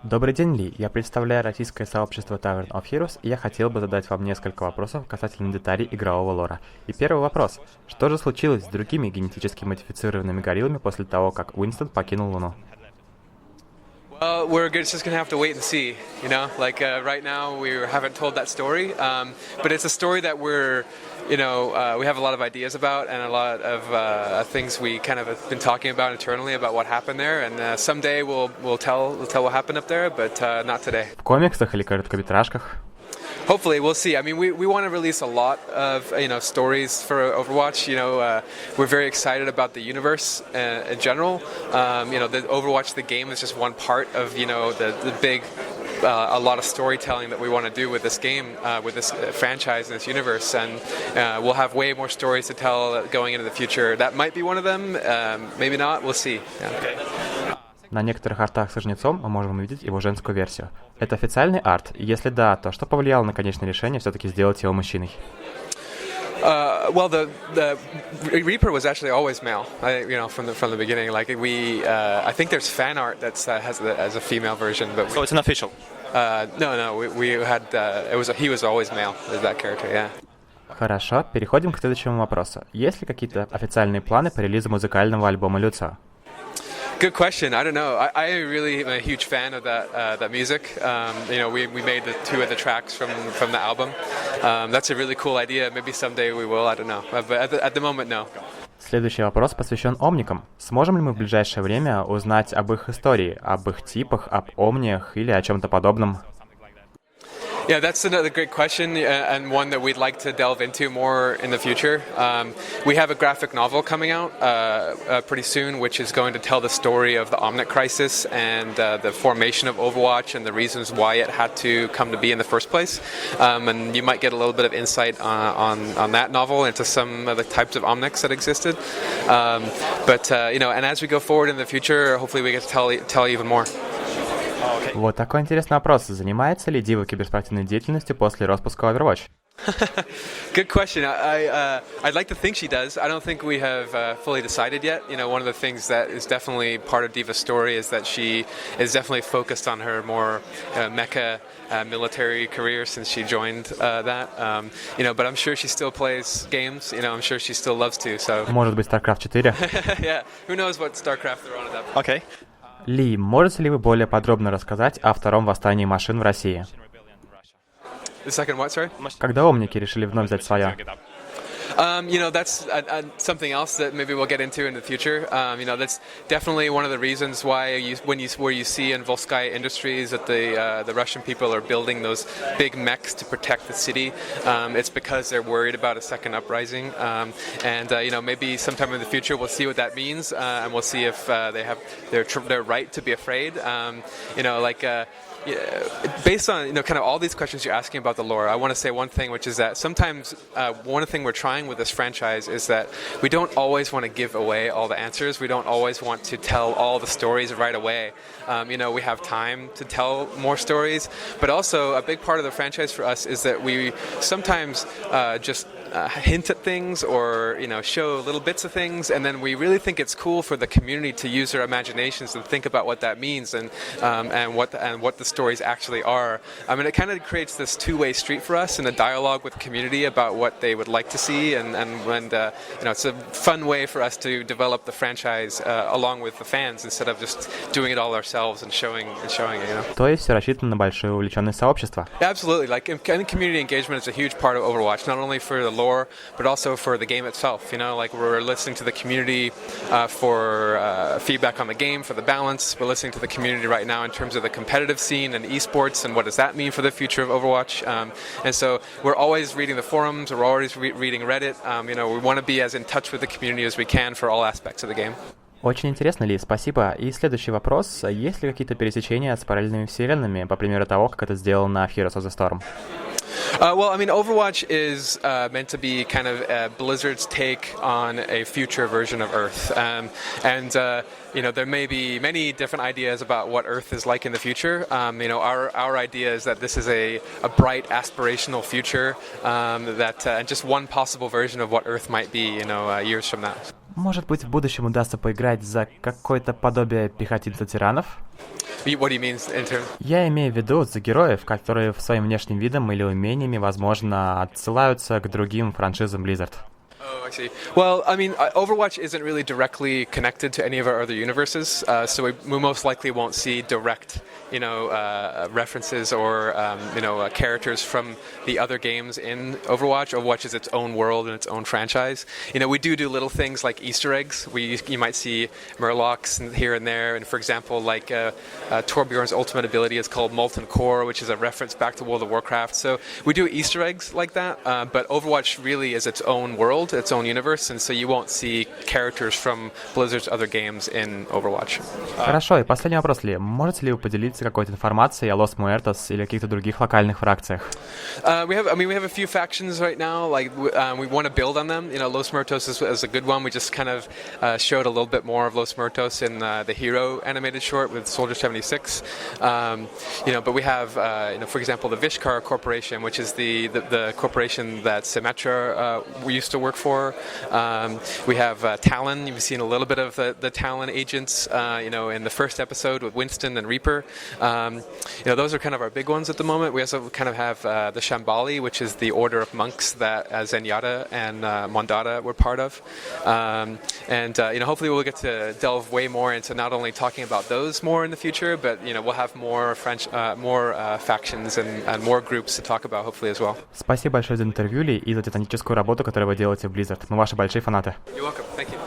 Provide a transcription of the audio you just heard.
Добрый день, Ли. Я представляю российское сообщество Tavern of Heroes, и я хотел бы задать вам несколько вопросов касательно деталей игрового лора. И первый вопрос. Что же случилось с другими генетически модифицированными гориллами после того, как Уинстон покинул Луну? Well, just gonna have to wait and see, you know. Right now, we haven't told that story, but it's a story that we have a lot of ideas about and a lot of things we kind of have been talking about internally about what happened there. And someday we'll tell what happened up there, but not today. В комиксах или короткометражках? Hopefully, we'll see. I mean, we want to release a lot of stories for Overwatch. We're very excited about the universe in general. The Overwatch, the game, is just one part of the big. A lot of storytelling that we want to do with this game, with this franchise and this universe, and we'll have way more stories to tell going into the future. That might be one of them, maybe not. We'll see. Yeah. На некоторых артах со жнецом мы можем увидеть его женскую версию. Это официальный арт? И если да, то что повлияло на конечное решение все-таки сделать его мужчиной? Well, the Reaper was actually always male. From the beginning. I think there's fan art that has as a female version, but So it's an official. No. We had he was always male. Is that character? Yeah. Хорошо, переходим к следующему вопросу. Есть ли какие-то официальные планы по релизу музыкального альбома Люцио? Good question. I don't know. I really am a huge fan of that music. We made two of the tracks from the album. That's a really cool idea. Maybe someday we will. I don't know. But at the moment, no. Следующий вопрос посвящен омникам. Сможем ли мы в ближайшее время узнать об их истории, об их типах, об омниях или о чем-то подобном? Yeah, that's another great question and one that we'd like to delve into more in the future. We have a graphic novel coming out pretty soon, which is going to tell the story of the Omnic Crisis and the formation of Overwatch and the reasons why it had to come to be in the first place. And you might get a little bit of insight on that novel into some of the types of Omnics that existed. And as we go forward in the future, hopefully we get to tell even more. Вот такой интересный вопрос. Занимается ли Дива киберспортивной деятельностью после распуска Overwatch? Good question. I'd like to think she does. I don't think we have fully decided yet. One of the things that is definitely part of Diva's story is that she is definitely focused on her more mecha military career since she joined that. But I'm sure she still plays games. I'm sure she still loves to. So. Может быть, StarCraft 4? Yeah. Who knows what StarCraft they're on at that point. Okay. Ли, можете ли вы более подробно рассказать о втором восстании машин в России? The second what, sorry? Когда омники решили вновь взять свое? That's something else that maybe we'll get into in the future. That's definitely one of the reasons why where you see in Volskaya Industries that the Russian people are building those big mechs to protect the city. It's because they're worried about a second uprising. Maybe sometime in the future we'll see what that means, and we'll see if they have their right to be afraid. Based on kind of all these questions you're asking about the lore, I want to say one thing, which is that sometimes one thing we're trying with this franchise is that we don't always want to give away all the answers. We don't always want to tell all the stories right away. We have time to tell more stories, but also a big part of the franchise for us is that we sometimes just hint at things or show little bits of things, and then we really think it's cool for the community to use their imaginations and think about what that means and what the stories actually are. I mean, it kind of creates this two-way street for us and a dialogue with the community about what they would like to see, and it's a fun way for us to develop the franchise along with the fans instead of just doing it all ourselves and showing it. То есть все рассчитано на большое увлеченное сообщество. Absolutely. Community engagement is a huge part of Overwatch, not only for the lore, but also for the game itself. We're listening to the community for feedback on the game, for the balance. We're listening to the community right now in terms of the competitive scene and esports and what does that mean for the future of Overwatch. And so we're always reading the forums, we're always reading Reddit. We want to be as in touch with the community as we can for all aspects of the game. Очень интересно, Ли, спасибо. И следующий вопрос. Есть ли какие-то пересечения с параллельными вселенными, по примеру того, как это сделано в Heroes of the Storm? Overwatch is meant to be kind of Blizzard's take on a future version of Earth. There may be many different ideas about what Earth is like in the future. Our idea is that this is a bright, aspirational future, and just one possible version of what Earth might be, years from now. Может быть, в будущем удастся поиграть за какое-то подобие пехотинца-тиранов? What do you mean in terms? Я имею в виду за героев, которые своим внешним видом или умениями, возможно, отсылаются к другим франшизам Blizzard. Oh, I see. Well, I mean, Overwatch isn't really directly connected to any of our other universes, so we most likely won't see direct, references or, characters from the other games in Overwatch. Overwatch is its own world and its own franchise. We do little things like Easter eggs. You might see Murlocs here and there, and for example, like Torbjorn's ultimate ability is called Molten Core, which is a reference back to World of Warcraft. So we do Easter eggs like that, but Overwatch really is its own world, its own universe, and so you won't see characters from Blizzard's other games in Overwatch. Хорошо, и последний вопрос, Ли. Можете ли вы поделиться какой-то информацией о Los Muertos или каких-то других локальных фракциях? We have a few factions right now. Like we want to build on them. Los Muertos is a good one. We just kind of showed a little bit more of Los Muertos in the Hero animated short with Soldier 76. But we have, for example, the Vishkar Corporation, which is the corporation that Symmetra we used to work for. We have Talon. You've seen a little bit of the Talon agents, in the first episode with Winston and Reaper. Those are kind of our big ones at the moment. We also kind of have the Shambali, which is the order of monks that Zenyatta and Mondada were part of. Hopefully we'll get to delve way more into not only talking about those more in the future, but we'll have more factions and more groups to talk about hopefully as well. Спасибо большое за интервью, Ли, и за титаническую работу, которую вы делаете в Blizzard. Мы ваши большие фанаты. You're welcome. Thank you.